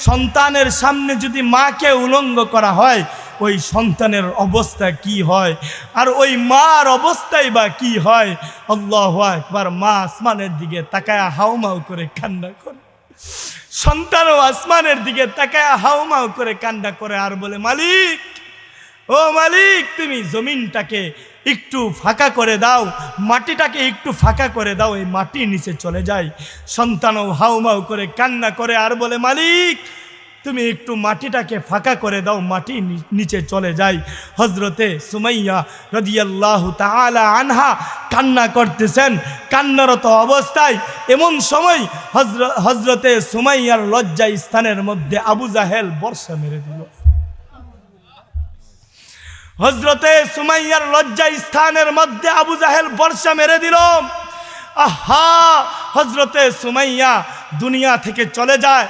সন্তানের সামনে যদি মাকে উলঙ্গ করা হয় ওই সন্তানের অবস্থা কি হয়, আর ওই মার অবস্থাই বা কি হয়। আল্লাহু আকবার। মা আসমানের দিকে তাকায় হাউমাউ করে কান্না করে, সন্তানও আসমানের দিকে তাকায় হাউমাউ করে কান্না করে আর বলে, মালিক, ও মালিক, তুমি জমিনটাকে একটু ফাঁকা করে দাও, মাটিটাকে একটু ফাঁকা করে দাও, এই মাটির নিচে চলে যায়। সন্তানও হাউমাউ করে কান্না করে আর বলে, মালিক, তুমি একটু মাটিটাকে ফাঁকা করে দাও, মাটি নিচে চলে যায়। হজরতে সুমাইয়া রাদিয়াল্লাহু তাআলা আনহা কান্না করতেছেন। কান্নারত অবস্থায় এমন সময় হজরতে সুমাইয়ার লজ্জা স্থানের মধ্যে আবু জাহেল বর্ষা মেরে দিল। হজরতে সুমাইয়ার লজ্জা স্থানের মধ্যে আবু জাহেল বর্ষা মেরে দিল। আহা, হজরতে সুমাইয়া দুনিয়া থেকে চলে যায়।